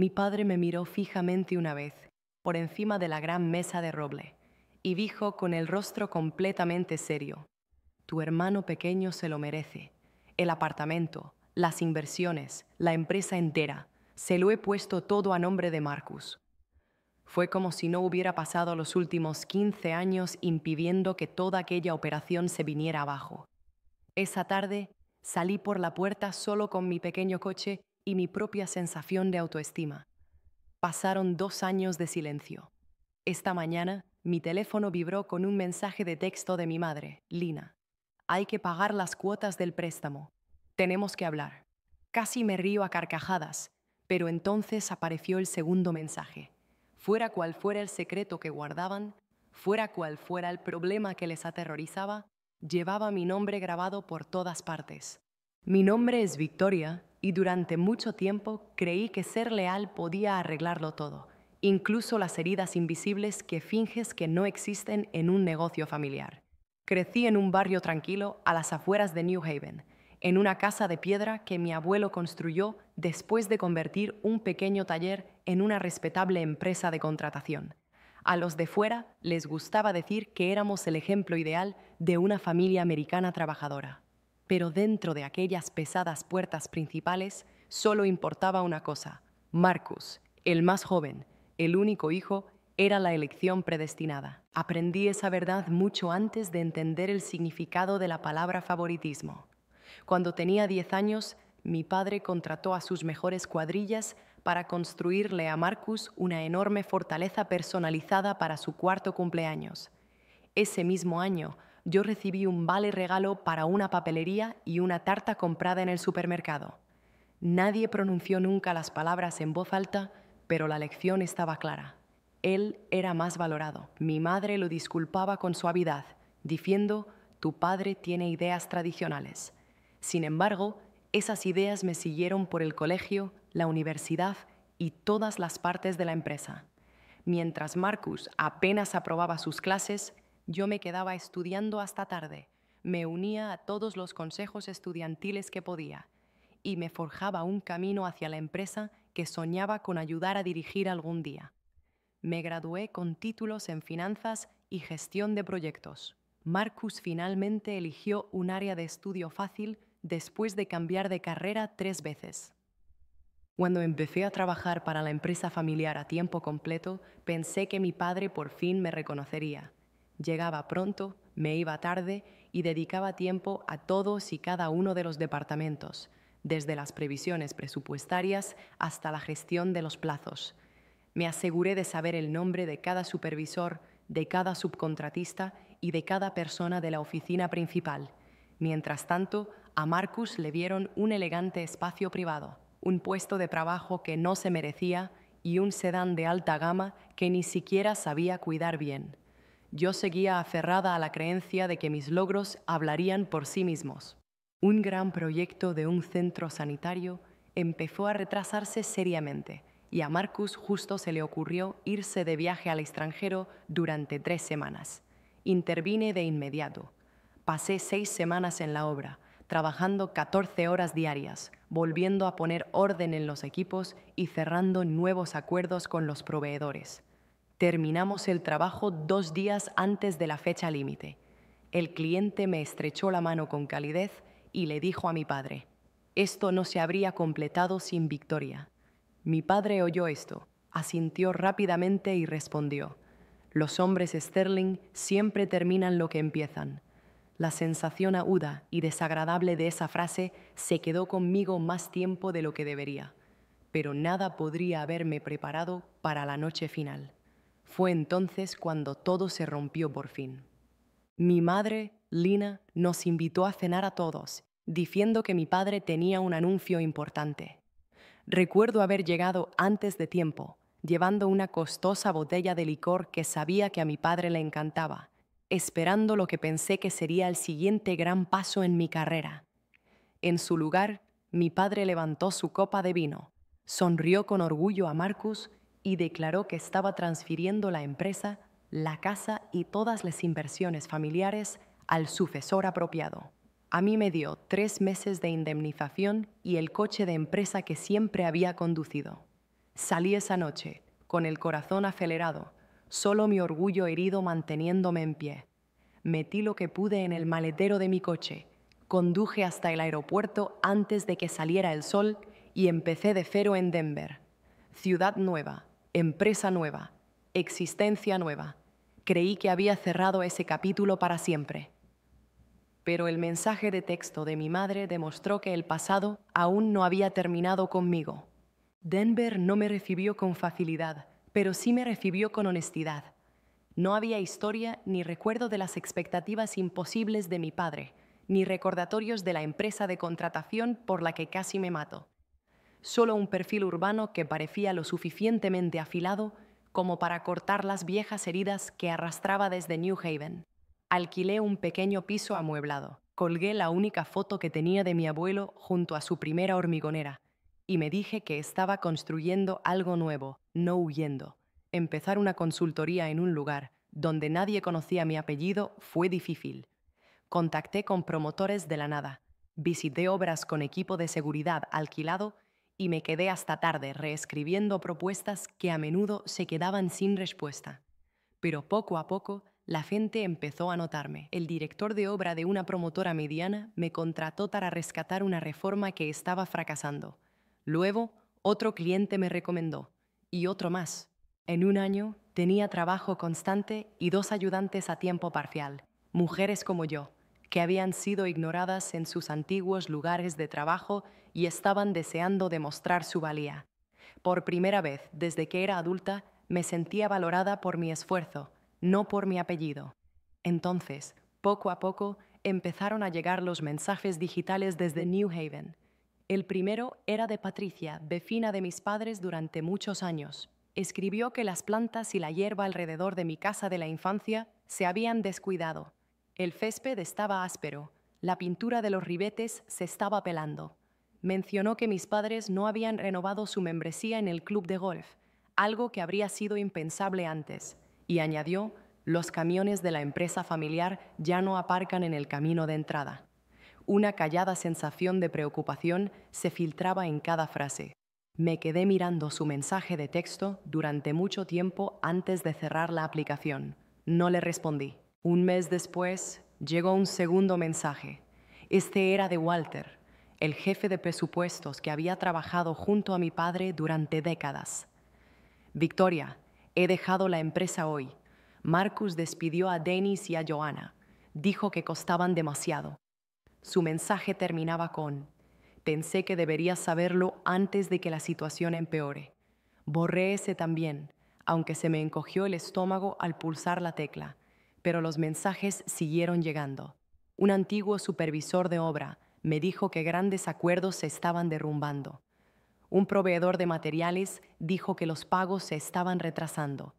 Mi padre me miró fijamente una vez, por encima de la gran mesa de roble, y dijo con el rostro completamente serio: Tu hermano pequeño se lo merece. El apartamento, las inversiones, la empresa entera, se lo he puesto todo a nombre de Marcus. Fue como si no hubiera pasado los últimos 15 años impidiendo que toda aquella operación se viniera abajo. Esa tarde salí por la puerta solo con mi pequeño coche y mi propia sensación de autoestima. Pasaron 2 años de silencio. Esta mañana, mi teléfono vibró con un mensaje de texto de mi madre, Lina. Hay que pagar las cuotas del préstamo. Tenemos que hablar. Casi me río a carcajadas, pero entonces apareció el segundo mensaje. Fuera cual fuera el secreto que guardaban, fuera cual fuera el problema que les aterrorizaba, llevaba mi nombre grabado por todas partes. Mi nombre es Victoria y durante mucho tiempo creí que ser leal podía arreglarlo todo, incluso las heridas invisibles que finges que no existen en un negocio familiar. Crecí en un barrio tranquilo a las afueras de New Haven, en una casa de piedra que mi abuelo construyó después de convertir un pequeño taller en una respetable empresa de contratación. A los de fuera les gustaba decir que éramos el ejemplo ideal de una familia americana trabajadora. Pero dentro de aquellas pesadas puertas principales solo importaba una cosa: Marcus, el más joven, el único hijo, era la elección predestinada. Aprendí esa verdad mucho antes de entender el significado de la palabra favoritismo. Cuando tenía 10 años, mi padre contrató a sus mejores cuadrillas para construirle a Marcus una enorme fortaleza personalizada para su cuarto cumpleaños. Ese mismo año, yo recibí un vale regalo para una papelería y una tarta comprada en el supermercado. Nadie pronunció nunca las palabras en voz alta, pero la lección estaba clara. Él era más valorado. Mi madre lo disculpaba con suavidad, diciendo: tu padre tiene ideas tradicionales. Sin embargo, esas ideas me siguieron por el colegio, la universidad y todas las partes de la empresa. Mientras Marcus apenas aprobaba sus clases, yo me quedaba estudiando hasta tarde, me unía a todos los consejos estudiantiles que podía y me forjaba un camino hacia la empresa que soñaba con ayudar a dirigir algún día. Me gradué con títulos en finanzas y gestión de proyectos. Marcus finalmente eligió un área de estudio fácil después de cambiar de carrera 3 veces. Cuando empecé a trabajar para la empresa familiar a tiempo completo, pensé que mi padre por fin me reconocería. Llegaba pronto, me iba tarde y dedicaba tiempo a todos y cada uno de los departamentos, desde las previsiones presupuestarias hasta la gestión de los plazos. Me aseguré de saber el nombre de cada supervisor, de cada subcontratista y de cada persona de la oficina principal. Mientras tanto, a Marcus le dieron un elegante espacio privado, un puesto de trabajo que no se merecía y un sedán de alta gama que ni siquiera sabía cuidar bien. Yo seguía aferrada a la creencia de que mis logros hablarían por sí mismos. Un gran proyecto de un centro sanitario empezó a retrasarse seriamente y a Marcus justo se le ocurrió irse de viaje al extranjero durante 3 semanas. Intervine de inmediato. Pasé 6 semanas en la obra, trabajando 14 horas diarias, volviendo a poner orden en los equipos y cerrando nuevos acuerdos con los proveedores. Terminamos el trabajo 2 días antes de la fecha límite. El cliente me estrechó la mano con calidez y le dijo a mi padre: esto no se habría completado sin Victoria. Mi padre oyó esto, asintió rápidamente y respondió: los hombres Sterling siempre terminan lo que empiezan. La sensación aguda y desagradable de esa frase se quedó conmigo más tiempo de lo que debería, pero nada podría haberme preparado para la noche final. Fue entonces cuando todo se rompió por fin. Mi madre, Lina, nos invitó a cenar a todos, diciendo que mi padre tenía un anuncio importante. Recuerdo haber llegado antes de tiempo, llevando una costosa botella de licor que sabía que a mi padre le encantaba, esperando lo que pensé que sería el siguiente gran paso en mi carrera. En su lugar, mi padre levantó su copa de vino, sonrió con orgullo a Marcus y declaró que estaba transfiriendo la empresa, la casa y todas las inversiones familiares al sucesor apropiado. A mí me dio 3 meses de indemnización y el coche de empresa que siempre había conducido. Salí esa noche, con el corazón acelerado, solo mi orgullo herido manteniéndome en pie. Metí lo que pude en el maletero de mi coche, conduje hasta el aeropuerto antes de que saliera el sol y empecé de cero en Denver. Ciudad nueva, empresa nueva, existencia nueva. Creí que había cerrado ese capítulo para siempre. Pero el mensaje de texto de mi madre demostró que el pasado aún no había terminado conmigo. Denver no me recibió con facilidad, pero sí me recibió con honestidad. No había historia ni recuerdo de las expectativas imposibles de mi padre, ni recordatorios de la empresa de contratación por la que casi me mato. Solo un perfil urbano que parecía lo suficientemente afilado como para cortar las viejas heridas que arrastraba desde New Haven. Alquilé un pequeño piso amueblado, colgué la única foto que tenía de mi abuelo junto a su primera hormigonera y me dije que estaba construyendo algo nuevo, no huyendo. Empezar una consultoría en un lugar donde nadie conocía mi apellido fue difícil. Contacté con promotores de la nada, visité obras con equipo de seguridad alquilado y me quedé hasta tarde reescribiendo propuestas que a menudo se quedaban sin respuesta. Pero poco a poco la gente empezó a notarme. El director de obra de una promotora mediana me contrató para rescatar una reforma que estaba fracasando. Luego, otro cliente me recomendó, y otro más. En un año tenía trabajo constante y 2 ayudantes a tiempo parcial, mujeres como yo, que habían sido ignoradas en sus antiguos lugares de trabajo y estaban deseando demostrar su valía. Por primera vez desde que era adulta, me sentía valorada por mi esfuerzo, no por mi apellido. Entonces, poco a poco, empezaron a llegar los mensajes digitales desde New Haven. El primero era de Patricia, vecina de mis padres durante muchos años. Escribió que las plantas y la hierba alrededor de mi casa de la infancia se habían descuidado. El césped estaba áspero, la pintura de los ribetes se estaba pelando. Mencionó que mis padres no habían renovado su membresía en el club de golf, algo que habría sido impensable antes, y añadió, los camiones de la empresa familiar ya no aparcan en el camino de entrada. Una callada sensación de preocupación se filtraba en cada frase. Me quedé mirando su mensaje de texto durante mucho tiempo antes de cerrar la aplicación. No le respondí. Un mes después, llegó un segundo mensaje. Este era de Walter, el jefe de presupuestos que había trabajado junto a mi padre durante décadas. Victoria, he dejado la empresa hoy. Marcus despidió a Dennis y a Joanna. Dijo que costaban demasiado. Su mensaje terminaba con: pensé que deberías saberlo antes de que la situación empeore. Borré ese también, aunque se me encogió el estómago al pulsar la tecla, pero los mensajes siguieron llegando. Un antiguo supervisor de obra me dijo que grandes acuerdos se estaban derrumbando. Un proveedor de materiales dijo que los pagos se estaban retrasando.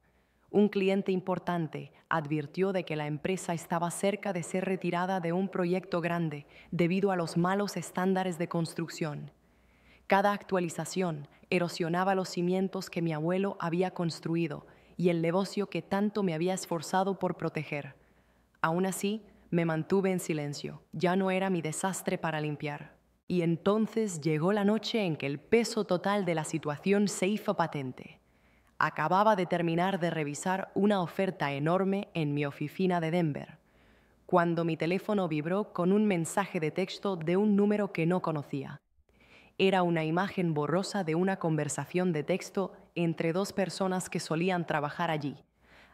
Un cliente importante advirtió de que la empresa estaba cerca de ser retirada de un proyecto grande debido a los malos estándares de construcción. Cada actualización erosionaba los cimientos que mi abuelo había construido y el negocio que tanto me había esforzado por proteger. Aún así, me mantuve en silencio. Ya no era mi desastre para limpiar. Y entonces llegó la noche en que el peso total de la situación se hizo patente. Acababa de terminar de revisar una oferta enorme en mi oficina de Denver, cuando mi teléfono vibró con un mensaje de texto de un número que no conocía. Era una imagen borrosa de una conversación de texto entre 2 personas que solían trabajar allí,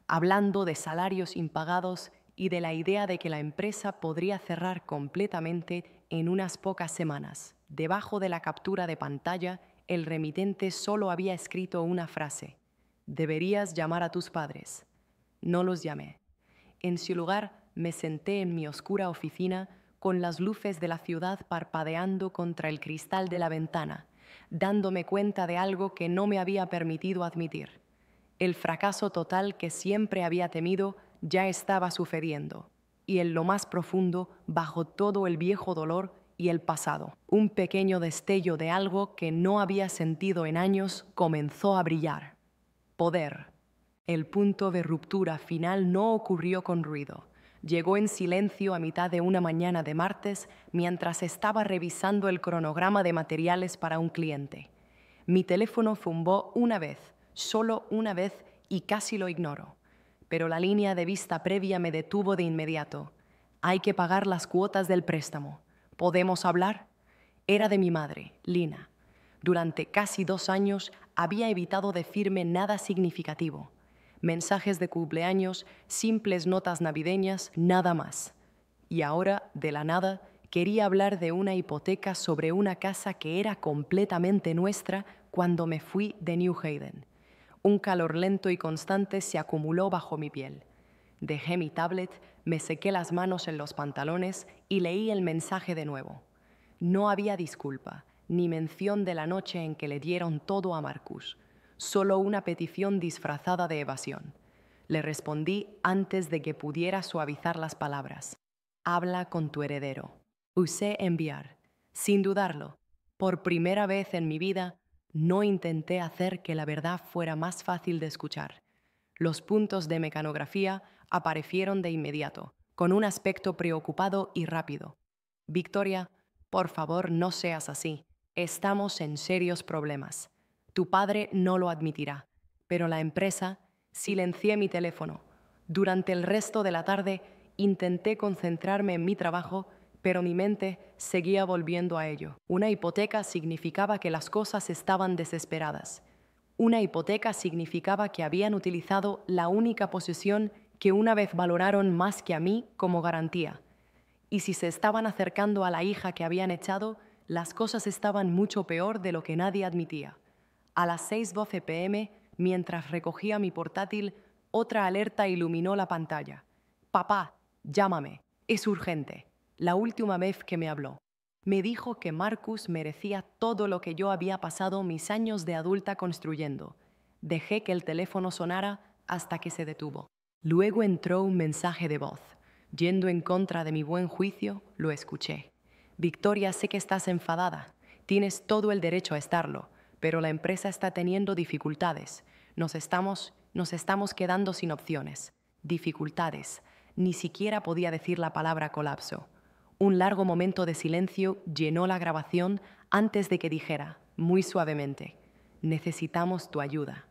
hablando de salarios impagados y de la idea de que la empresa podría cerrar completamente en unas pocas semanas. Debajo de la captura de pantalla, el remitente solo había escrito una frase: deberías llamar a tus padres. No los llamé. En su lugar, me senté en mi oscura oficina con las luces de la ciudad parpadeando contra el cristal de la ventana, dándome cuenta de algo que no me había permitido admitir. El fracaso total que siempre había temido ya estaba sucediendo, y en lo más profundo, bajo todo el viejo dolor y el pasado, un pequeño destello de algo que no había sentido en años comenzó a brillar. Poder. El punto de ruptura final no ocurrió con ruido. Llegó en silencio a mitad de una mañana de martes mientras estaba revisando el cronograma de materiales para un cliente. Mi teléfono zumbó una vez, solo una vez, y casi lo ignoro. Pero la línea de vista previa me detuvo de inmediato. Hay que pagar las cuotas del préstamo. ¿Podemos hablar? Era de mi madre, Lina. Durante casi 2 años había evitado decirme nada significativo. Mensajes de cumpleaños, simples notas navideñas, nada más. Y ahora, de la nada, quería hablar de una hipoteca sobre una casa que era completamente nuestra cuando me fui de New Haven. Un calor lento y constante se acumuló bajo mi piel. Dejé mi tablet, me sequé las manos en los pantalones y leí el mensaje de nuevo. No había disculpa, ni mención de la noche en que le dieron todo a Marcus, solo una petición disfrazada de evasión. Le respondí antes de que pudiera suavizar las palabras. Habla con tu heredero. Usé enviar. Sin dudarlo, por primera vez en mi vida, no intenté hacer que la verdad fuera más fácil de escuchar. Los puntos de mecanografía aparecieron de inmediato, con un aspecto preocupado y rápido. Victoria, por favor, no seas así. Estamos en serios problemas. Tu padre no lo admitirá, pero la empresa... Silencié mi teléfono. Durante el resto de la tarde intenté concentrarme en mi trabajo, pero mi mente seguía volviendo a ello. Una hipoteca significaba que las cosas estaban desesperadas. Una hipoteca significaba que habían utilizado la única posesión que una vez valoraron más que a mí como garantía. Y si se estaban acercando a la hija que habían echado, las cosas estaban mucho peor de lo que nadie admitía. A las 6:12 p.m., mientras recogía mi portátil, otra alerta iluminó la pantalla. «Papá, llámame. Es urgente». La última vez que me habló. Me dijo que Marcus merecía todo lo que yo había pasado mis años de adulta construyendo. Dejé que el teléfono sonara hasta que se detuvo. Luego entró un mensaje de voz. Yendo en contra de mi buen juicio, lo escuché. «Victoria, sé que estás enfadada. Tienes todo el derecho a estarlo, pero la empresa está teniendo dificultades. Nos estamos quedando sin opciones. Dificultades. Ni siquiera podía decir la palabra colapso. Un largo momento de silencio llenó la grabación antes de que dijera, muy suavemente, «Necesitamos tu ayuda».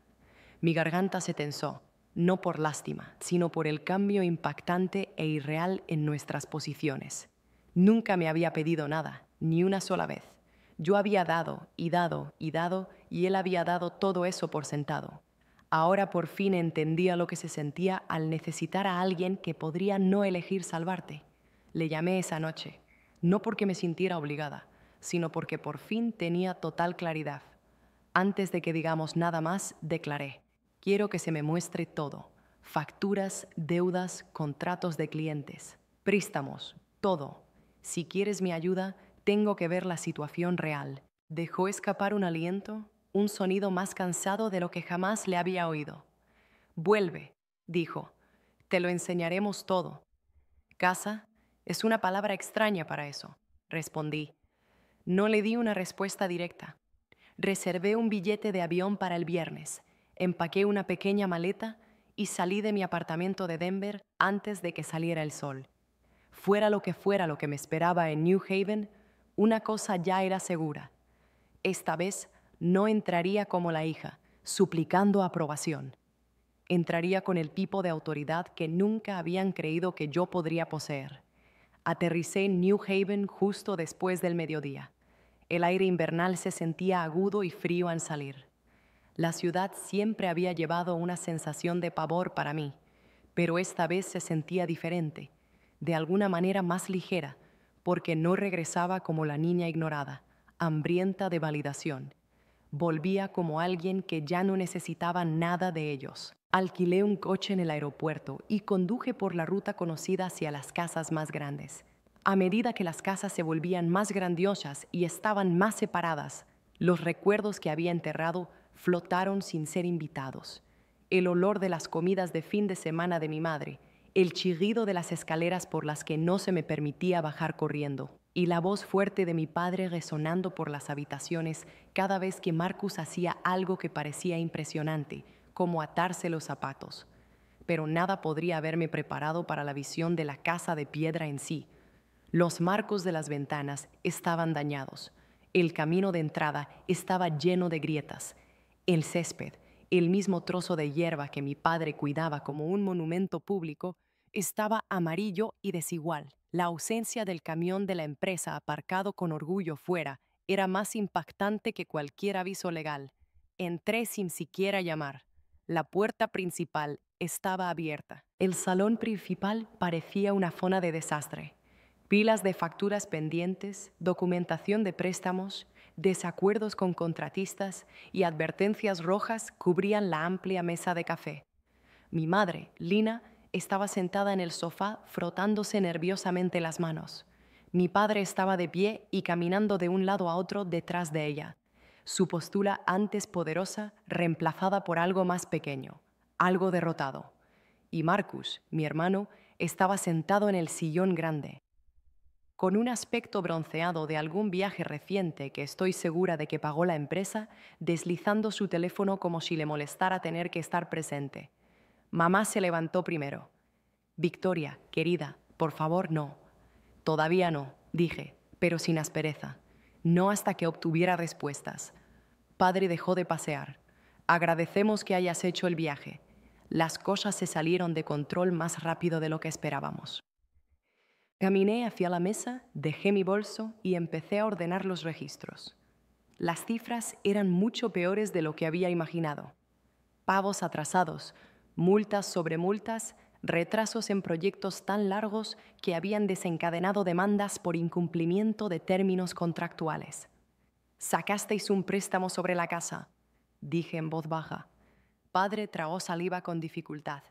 Mi garganta se tensó, no por lástima, sino por el cambio impactante e irreal en nuestras posiciones. Nunca me había pedido nada, ni una sola vez. Yo había dado y dado y dado, y él había dado todo eso por sentado. Ahora por fin entendía lo que se sentía al necesitar a alguien que podría no elegir salvarte. Le llamé esa noche, no porque me sintiera obligada, sino porque por fin tenía total claridad. Antes de que digamos nada más, declaré, quiero que se me muestre todo. Facturas, deudas, contratos de clientes, préstamos, todo. Si quieres mi ayuda, tengo que ver la situación real. Dejó escapar un aliento, un sonido más cansado de lo que jamás le había oído. Vuelve, dijo, te lo enseñaremos todo. Casa es una palabra extraña para eso, respondí. No le di una respuesta directa. Reservé un billete de avión para el viernes, empaqué una pequeña maleta y salí de mi apartamento de Denver antes de que saliera el sol. Fuera lo que me esperaba en New Haven, una cosa ya era segura. Esta vez no entraría como la hija, suplicando aprobación. Entraría con el tipo de autoridad que nunca habían creído que yo podría poseer. Aterricé en New Haven justo después del mediodía. El aire invernal se sentía agudo y frío al salir. La ciudad siempre había llevado una sensación de pavor para mí, pero esta vez se sentía diferente, de alguna manera más ligera, porque no regresaba como la niña ignorada, hambrienta de validación. Volvía como alguien que ya no necesitaba nada de ellos. Alquilé un coche en el aeropuerto y conduje por la ruta conocida hacia las casas más grandes. A medida que las casas se volvían más grandiosas y estaban más separadas, los recuerdos que había enterrado flotaron sin ser invitados. El olor de las comidas de fin de semana de mi madre, el chirrido de las escaleras por las que no se me permitía bajar corriendo, y la voz fuerte de mi padre resonando por las habitaciones cada vez que Marcus hacía algo que parecía impresionante, como atarse los zapatos. Pero nada podría haberme preparado para la visión de la casa de piedra en sí. Los marcos de las ventanas estaban dañados. El camino de entrada estaba lleno de grietas. El césped, el mismo trozo de hierba que mi padre cuidaba como un monumento público, estaba amarillo y desigual. La ausencia del camión de la empresa aparcado con orgullo fuera era más impactante que cualquier aviso legal. Entré sin siquiera llamar. La puerta principal estaba abierta. El salón principal parecía una zona de desastre. Pilas de facturas pendientes, documentación de préstamos, desacuerdos con contratistas y advertencias rojas cubrían la amplia mesa de café. Mi madre, Lina, estaba sentada en el sofá frotándose nerviosamente las manos. Mi padre estaba de pie y caminando de un lado a otro detrás de ella. Su postura antes poderosa, reemplazada por algo más pequeño, algo derrotado. Y Marcus, mi hermano, estaba sentado en el sillón grande, con un aspecto bronceado de algún viaje reciente que estoy segura de que pagó la empresa, deslizando su teléfono como si le molestara tener que estar presente. Mamá se levantó primero. Victoria, querida, por favor, no. Todavía no, dije, pero sin aspereza. No hasta que obtuviera respuestas. Padre dejó de pasear. Agradecemos que hayas hecho el viaje. Las cosas se salieron de control más rápido de lo que esperábamos. Caminé hacia la mesa, dejé mi bolso y empecé a ordenar los registros. Las cifras eran mucho peores de lo que había imaginado. Pagos atrasados, multas sobre multas, retrasos en proyectos tan largos que habían desencadenado demandas por incumplimiento de términos contractuales. «¿Sacasteis un préstamo sobre la casa?», dije en voz baja. Padre tragó saliva con dificultad.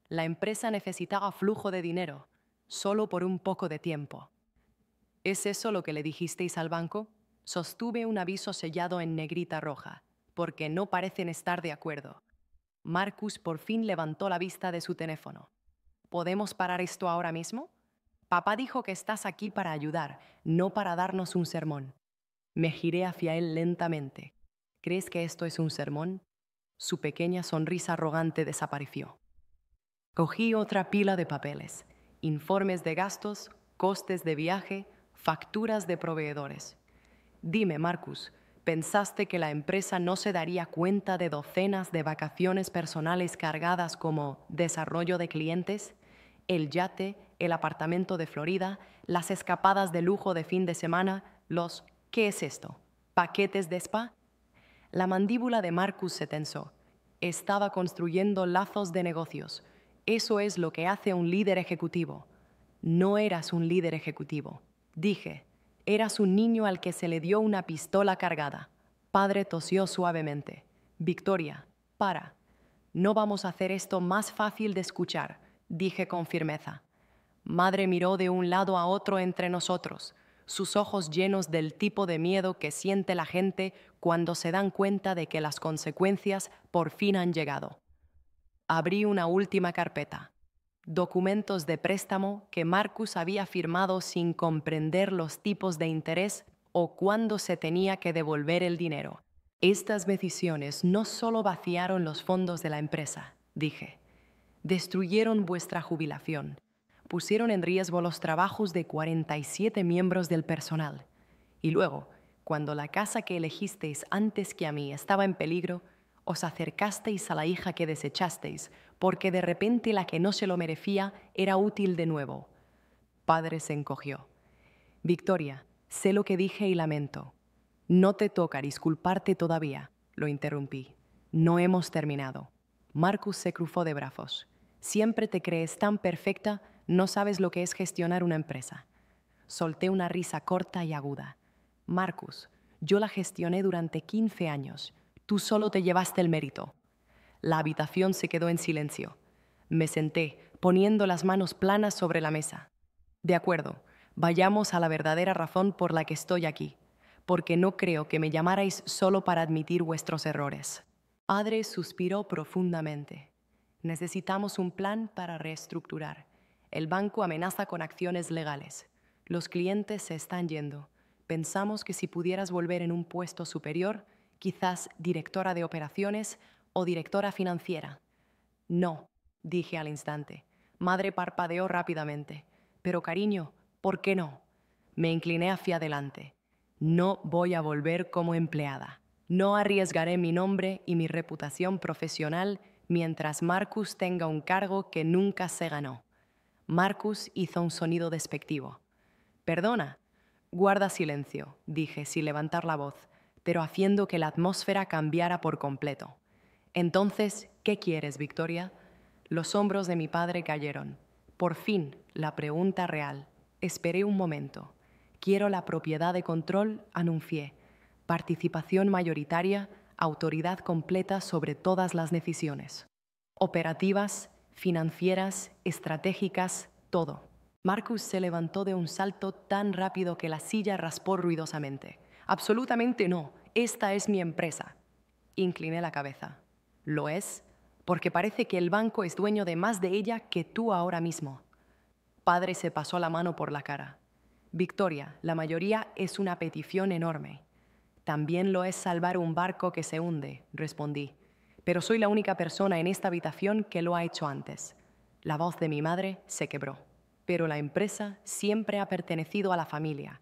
La empresa necesitaba flujo de dinero, solo por un poco de tiempo. ¿Es eso lo que le dijisteis al banco? Sostuve un aviso sellado en negrita roja, porque no parecen estar de acuerdo. Marcus por fin levantó la vista de su teléfono. ¿Podemos parar esto ahora mismo? Papá dijo que estás aquí para ayudar, no para darnos un sermón. Me giré hacia él lentamente. ¿Crees que esto es un sermón? Su pequeña sonrisa arrogante desapareció. Cogí otra pila de papeles, informes de gastos, costes de viaje, facturas de proveedores. Dime, Marcus, ¿pensaste que la empresa no se daría cuenta de docenas de vacaciones personales cargadas como desarrollo de clientes, el yate, el apartamento de Florida, las escapadas de lujo de fin de semana, los ¿qué es esto? ¿Paquetes de spa? La mandíbula de Marcus se tensó. Estaba construyendo lazos de negocios. Eso es lo que hace un líder ejecutivo. No eras un líder ejecutivo. Dije, eras un niño al que se le dio una pistola cargada. Padre tosió suavemente. Victoria, para. No vamos a hacer esto más fácil de escuchar, dije con firmeza. Madre miró de un lado a otro entre nosotros, sus ojos llenos del tipo de miedo que siente la gente cuando se dan cuenta de que las consecuencias por fin han llegado. Abrí una última carpeta. Documentos de préstamo que Marcus había firmado sin comprender los tipos de interés o cuándo se tenía que devolver el dinero. Estas decisiones no solo vaciaron los fondos de la empresa, dije. Destruyeron vuestra jubilación. Pusieron en riesgo los trabajos de 47 miembros del personal. Y luego, cuando la casa que elegisteis antes que a mí estaba en peligro, os acercasteis a la hija que desechasteis, porque de repente la que no se lo merecía era útil de nuevo. Padre se encogió. Victoria, sé lo que dije y lamento. No te toca disculparte todavía, lo interrumpí. No hemos terminado. Marcus se cruzó de brazos. Siempre te crees tan perfecta, no sabes lo que es gestionar una empresa. Solté una risa corta y aguda. Marcus, yo la gestioné durante 15 años. Tú solo te llevaste el mérito. La habitación se quedó en silencio. Me senté, poniendo las manos planas sobre la mesa. De acuerdo, vayamos a la verdadera razón por la que estoy aquí, porque no creo que me llamarais solo para admitir vuestros errores. Padre suspiró profundamente. Necesitamos un plan para reestructurar. El banco amenaza con acciones legales. Los clientes se están yendo. Pensamos que si pudieras volver en un puesto superior, quizás directora de operaciones o directora financiera. No, dije al instante. Madre parpadeó rápidamente. Pero cariño, ¿por qué no? Me incliné hacia adelante. No voy a volver como empleada. No arriesgaré mi nombre y mi reputación profesional mientras Marcus tenga un cargo que nunca se ganó. Marcus hizo un sonido despectivo. Perdona. Guarda silencio, dije sin levantar la voz, pero haciendo que la atmósfera cambiara por completo. Entonces, ¿qué quieres, Victoria? Los hombros de mi padre cayeron. Por fin, la pregunta real. Esperé un momento. Quiero la propiedad de control, anuncié. Participación mayoritaria, autoridad completa sobre todas las decisiones. Operativas, financieras, estratégicas, todo. Marcus se levantó de un salto tan rápido que la silla raspó ruidosamente. Absolutamente no. Esta es mi empresa. Incliné la cabeza. ¿Lo es? Porque parece que el banco es dueño de más de ella que tú ahora mismo. Padre se pasó la mano por la cara. Victoria, la mayoría es una petición enorme. También lo es salvar un barco que se hunde, respondí. Pero soy la única persona en esta habitación que lo ha hecho antes. La voz de mi madre se quebró. Pero la empresa siempre ha pertenecido a la familia.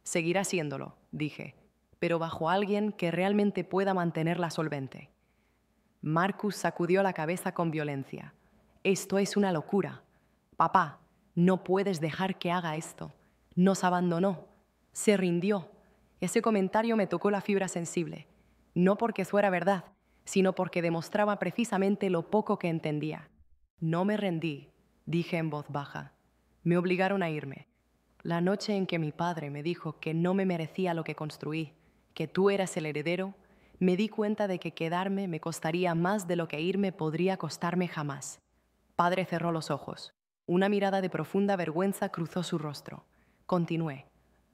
Seguirá siéndolo, dije, pero bajo alguien que realmente pueda mantenerla solvente. Marcus sacudió la cabeza con violencia. Esto es una locura. Papá, no puedes dejar que haga esto. Nos abandonó. Se rindió. Ese comentario me tocó la fibra sensible. No porque fuera verdad, sino porque demostraba precisamente lo poco que entendía. No me rendí, dije en voz baja. Me obligaron a irme. La noche en que mi padre me dijo que no me merecía lo que construí, que tú eras el heredero, me di cuenta de que quedarme me costaría más de lo que irme podría costarme jamás. Padre cerró los ojos. Una mirada de profunda vergüenza cruzó su rostro. Continué.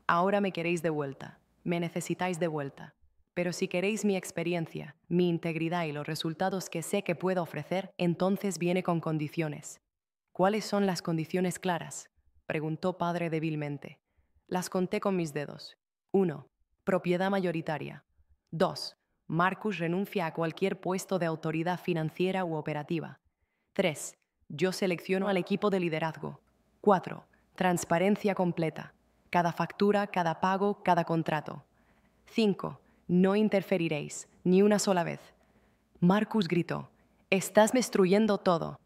Ahora me queréis de vuelta. Me necesitáis de vuelta. Pero si queréis mi experiencia, mi integridad y los resultados que sé que puedo ofrecer, entonces viene con condiciones. ¿Cuáles son las condiciones claras?, preguntó padre débilmente. Las conté con mis dedos. 1. Propiedad mayoritaria. 2. Marcus renuncia a cualquier puesto de autoridad financiera u operativa. 3. Yo selecciono al equipo de liderazgo. 4. Transparencia completa. Cada factura, cada pago, cada contrato. 5. No interferiréis, ni una sola vez. Marcus gritó. Estás destruyendo todo.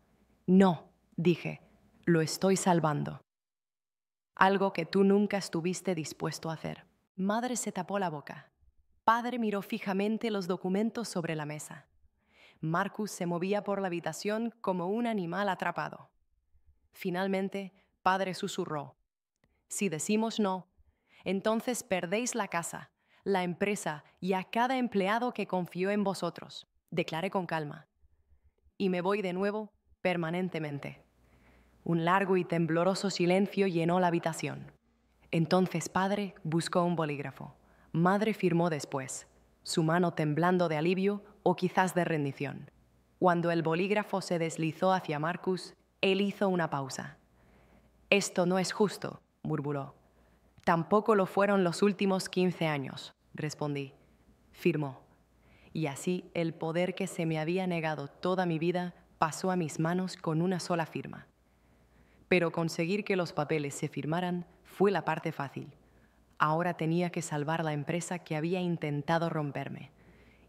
No, dije. Lo estoy salvando. Algo que tú nunca estuviste dispuesto a hacer. Madre se tapó la boca. Padre miró fijamente los documentos sobre la mesa. Marcus se movía por la habitación como un animal atrapado. Finalmente, padre susurró. Si decimos no, entonces perdéis la casa, la empresa y a cada empleado que confió en vosotros, declaré con calma. Y me voy de nuevo permanentemente. Un largo y tembloroso silencio llenó la habitación. Entonces padre buscó un bolígrafo. Madre firmó después, su mano temblando de alivio o quizás de rendición. Cuando el bolígrafo se deslizó hacia Marcus, él hizo una pausa. Esto no es justo, murmuró. Tampoco lo fueron los últimos 15 años, respondí. Firmó. Y así el poder que se me había negado toda mi vida pasó a mis manos con una sola firma. Pero conseguir que los papeles se firmaran fue la parte fácil. Ahora tenía que salvar la empresa que había intentado romperme,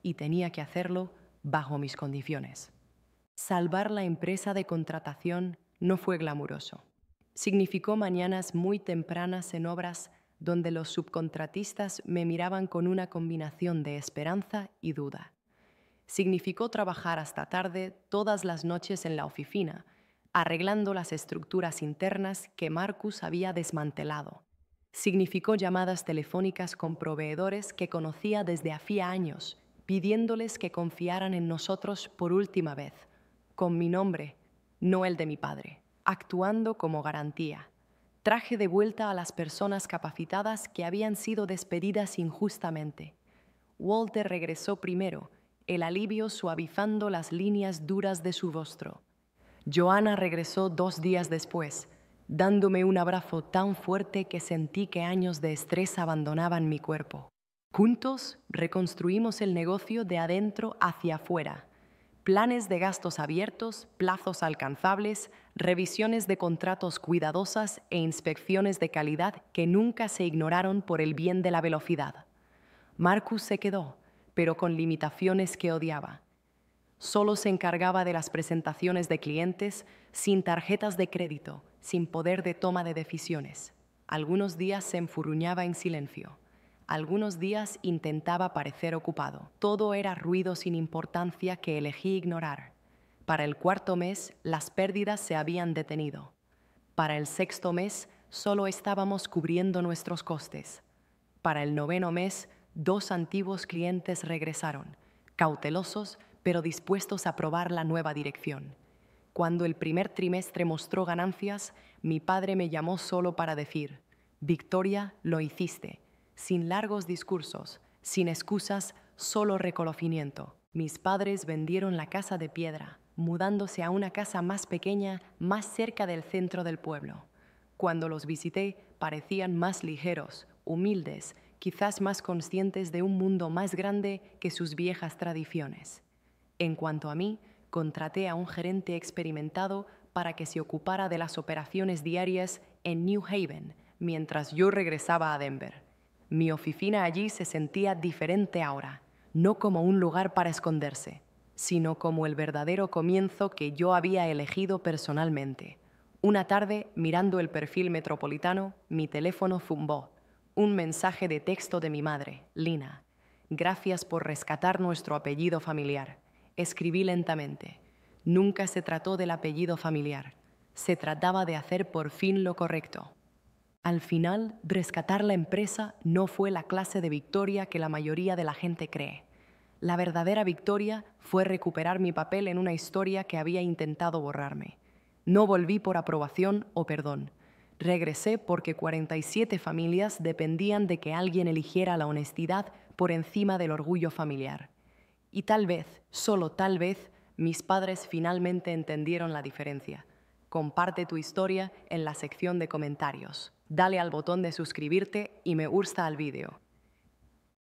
y tenía que hacerlo bajo mis condiciones. Salvar la empresa de contratación no fue glamuroso. Significó mañanas muy tempranas en obras donde los subcontratistas me miraban con una combinación de esperanza y duda. Significó trabajar hasta tarde todas las noches en la oficina, arreglando las estructuras internas que Marcus había desmantelado. Significó llamadas telefónicas con proveedores que conocía desde hacía años, pidiéndoles que confiaran en nosotros por última vez, con mi nombre, no el de mi padre, actuando como garantía. Traje de vuelta a las personas capacitadas que habían sido despedidas injustamente. Walter regresó primero, el alivio suavizando las líneas duras de su rostro. Joanna regresó 2 días después, dándome un abrazo tan fuerte que sentí que años de estrés abandonaban mi cuerpo. Juntos reconstruimos el negocio de adentro hacia afuera, Planes de gastos abiertos, plazos alcanzables, revisiones de contratos cuidadosas e inspecciones de calidad que nunca se ignoraron por el bien de la velocidad. Marcus se quedó, pero con limitaciones que odiaba. Solo se encargaba de las presentaciones de clientes, sin tarjetas de crédito, sin poder de toma de decisiones. Algunos días se enfurruñaba en silencio. Algunos días intentaba parecer ocupado. Todo era ruido sin importancia que elegí ignorar. Para el cuarto mes, las pérdidas se habían detenido. Para el sexto mes, solo estábamos cubriendo nuestros costes. Para el noveno mes, 2 antiguos clientes regresaron, cautelosos pero dispuestos a probar la nueva dirección. Cuando el primer trimestre mostró ganancias, mi padre me llamó solo para decir: «Victoria, lo hiciste», sin largos discursos, sin excusas, solo reconocimiento. Mis padres vendieron la casa de piedra, mudándose a una casa más pequeña, más cerca del centro del pueblo. Cuando los visité, parecían más ligeros, humildes, quizás más conscientes de un mundo más grande que sus viejas tradiciones. En cuanto a mí, contraté a un gerente experimentado para que se ocupara de las operaciones diarias en New Haven, mientras yo regresaba a Denver. Mi oficina allí se sentía diferente ahora, no como un lugar para esconderse, sino como el verdadero comienzo que yo había elegido personalmente. Una tarde, mirando el perfil metropolitano, mi teléfono zumbó. Un mensaje de texto de mi madre, Lina. «Gracias por rescatar nuestro apellido familiar». Escribí lentamente. Nunca se trató del apellido familiar. Se trataba de hacer por fin lo correcto. Al final, rescatar la empresa no fue la clase de victoria que la mayoría de la gente cree. La verdadera victoria fue recuperar mi papel en una historia que había intentado borrarme. No volví por aprobación o perdón. Regresé porque 47 familias dependían de que alguien eligiera la honestidad por encima del orgullo familiar. Y tal vez, solo tal vez, mis padres finalmente entendieron la diferencia. Comparte tu historia en la sección de comentarios. Dale al botón de suscribirte y me gusta al vídeo.